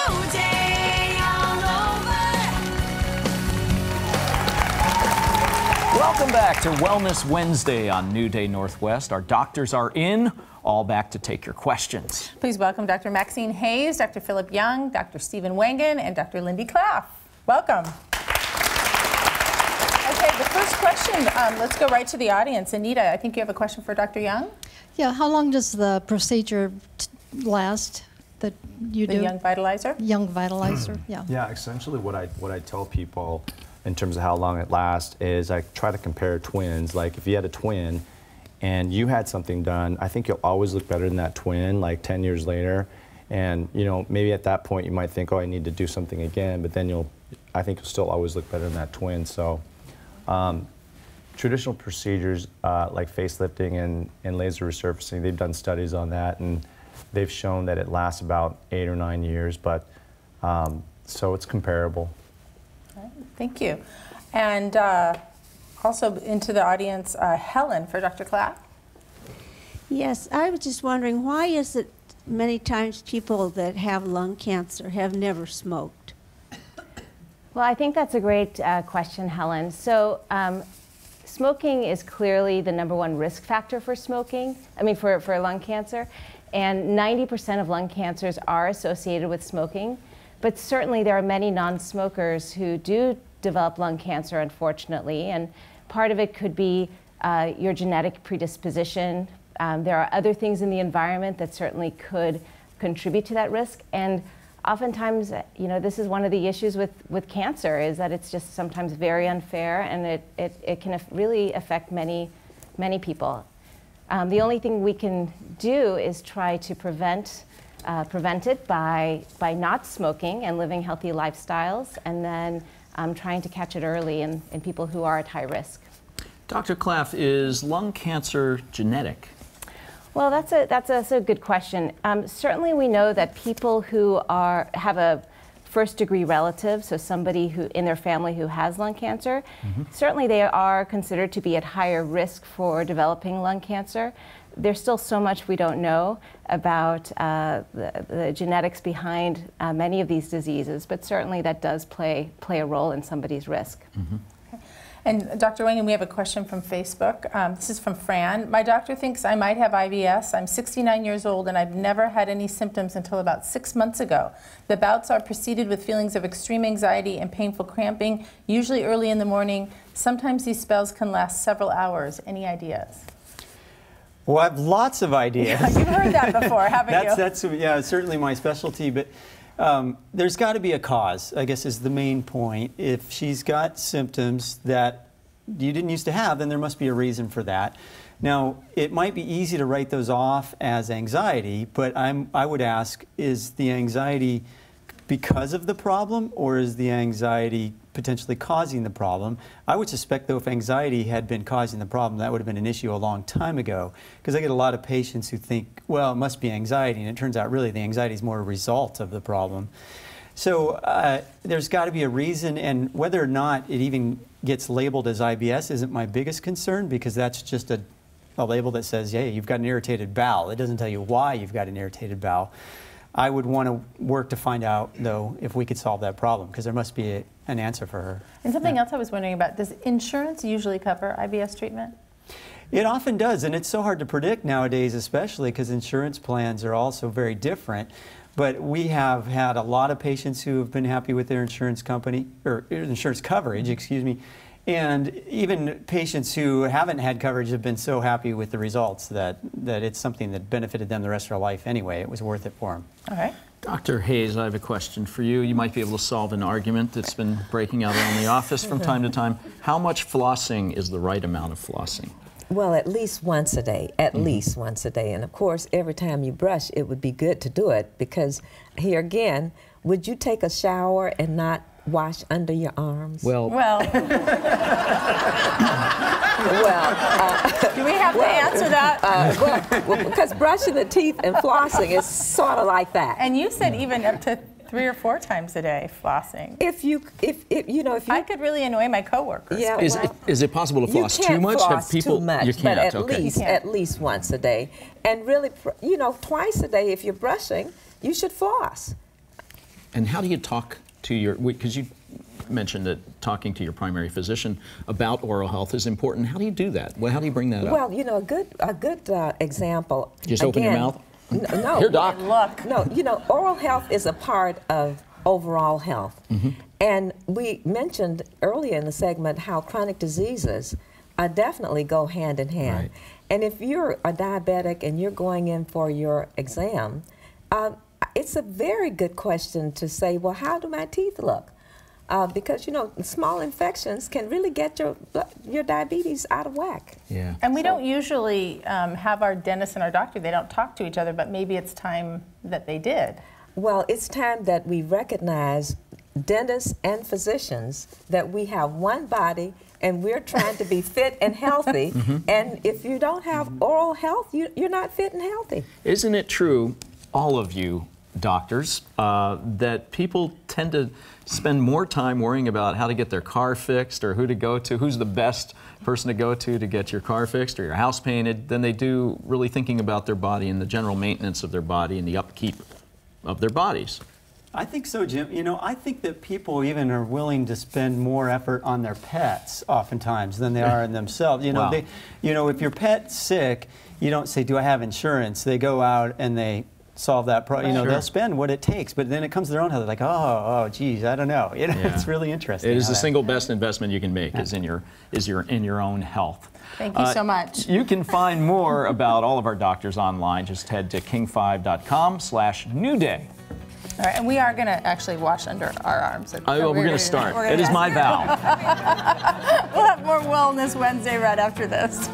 Day all over. Welcome back to Wellness Wednesday on New Day Northwest. Our doctors are in, all back to take your questions. Please welcome Dr. Maxine Hayes, Dr. Philip Young, Dr. Stephen Wangen, and Dr. Lindy Klaff. Welcome. Okay, the first question, let's go right to the audience. Anita, I think you have a question for Dr. Young? Yeah, how long does the procedure last that you do? The Young Vitalizer? Young Vitalizer, yeah. Yeah, essentially what I tell people in terms of how long it lasts is I try to compare twins. Like if you had a twin and you had something done, I think you'll always look better than that twin like 10 years later. And you know, maybe at that point you might think, oh, I need to do something again, but then I think you'll still always look better than that twin. So traditional procedures like facelifting and laser resurfacing, they've done studies on that, and they've shown that it lasts about 8 or 9 years, but so it's comparable. Thank you. And also into the audience, Helen for Dr. Klaff. Yes, I was just wondering, why is it many times people that have lung cancer have never smoked? Well, I think that's a great question, Helen. So smoking is clearly the #1 risk factor for for lung cancer. And 90% of lung cancers are associated with smoking. But certainly there are many non-smokers who do develop lung cancer, unfortunately. And part of it could be your genetic predisposition. There are other things in the environment that certainly could contribute to that risk. And oftentimes, you know, this is one of the issues with cancer, is that it's just sometimes very unfair, and it can really affect many people. The only thing we can do is try to prevent it by not smoking and living healthy lifestyles, and then trying to catch it early in people who are at high risk. Dr. Klaff, is lung cancer genetic? Well, that's a good question. Certainly we know that people who have a first-degree relative, so somebody who in their family who has lung cancer, certainly they are considered to be at higher risk for developing lung cancer. There's still so much we don't know about the genetics behind many of these diseases, but certainly that does play a role in somebody's risk. And Dr. Wangen, we have a question from Facebook. This is from Fran. My doctor thinks I might have IBS. I'm 69 years old and I've never had any symptoms until about 6 months ago. The bouts are preceded with feelings of extreme anxiety and painful cramping, usually early in the morning. Sometimes these spells can last several hours. Any ideas? Well, I have lots of ideas. Yeah, you've heard that before, haven't you? That's yeah, certainly my specialty, but there's got to be a cause, I guess, is the main point. If she's got symptoms that you didn't used to have, then there must be a reason for that. Now, it might be easy to write those off as anxiety, but I would ask, is the anxiety because of the problem, or is the anxiety potentially causing the problem? I would suspect, though, if anxiety had been causing the problem, that would have been an issue a long time ago, because I get a lot of patients who think, well, it must be anxiety, and it turns out really the anxiety is more a result of the problem. So there's got to be a reason, and whether or not it even gets labeled as IBS isn't my biggest concern, because that's just a label that says, hey, you've got an irritated bowel. It doesn't tell you why you've got an irritated bowel. I would want to work to find out, though, if we could solve that problem, because there must be an answer for her. And something else I was wondering about, does insurance usually cover IBS treatment? It often does, and it's so hard to predict nowadays, especially because insurance plans are also very different. But we have had a lot of patients who have been happy with their insurance company, or insurance coverage, excuse me. And even patients who haven't had coverage have been so happy with the results that it's something that benefited them the rest of their life anyway. It was worth it for them. All right. Dr. Hayes, I have a question for you. You might be able to solve an argument that's been breaking out around the office from time to time. How much flossing is the right amount of flossing? Well, at least once a day, at least once a day. And of course, every time you brush, it would be good to do it, because here again, would you take a shower and not wash under your arms? Well, do we have to answer that? Well, because brushing the teeth and flossing is sort of like that. And you said even up to 3 or 4 times a day flossing. If you I could really annoy my coworkers. Yeah, is it possible to floss too much? Floss too much, you can't. but at least once a day, and really, twice a day if you're brushing, you should floss. And how do you talk to your, because you mentioned that talking to your primary physician about oral health is important. How do you do that? Well, how do you bring that up? Well, you know, a good example. Just open your mouth? No. Here, doc. Look. No, you know, oral health is a part of overall health. And we mentioned earlier in the segment how chronic diseases definitely go hand in hand. Right. And if you're a diabetic and you're going in for your exam, it's a very good question to say, well, how do my teeth look? Because, you know, small infections can really get your diabetes out of whack. Yeah. And we don't usually have our dentist and our doctor, they don't talk to each other, but maybe it's time that they did. Well, it's time that we recognize, dentists and physicians, that we have one body and we're trying to be fit and healthy. And if you don't have oral health, you're not fit and healthy. Isn't it true, all of you doctors, that people tend to spend more time worrying about how to get their car fixed or who to go to, who's the best person to go to get your car fixed or your house painted, than they do really thinking about their body and the general maintenance of their body and the upkeep of their bodies? I think so, Jim. You know, I think that people even are willing to spend more effort on their pets oftentimes than they are on themselves. You know, Wow. If your pet's sick, you don't say, "Do I have insurance?" They go out and they solve that problem. You know, Sure. they'll spend what it takes, but then it comes to their own health. They're like, oh, geez, I don't know. You know, Yeah. it's really interesting. It is how the that- single best investment you can make is in your own health. Thank you so much. You can find more about all of our doctors online. Just head to king5.com/newday. All right, and we are going to actually wash under our arms. We're going to start. It is my vow. We'll have more Wellness Wednesday right after this.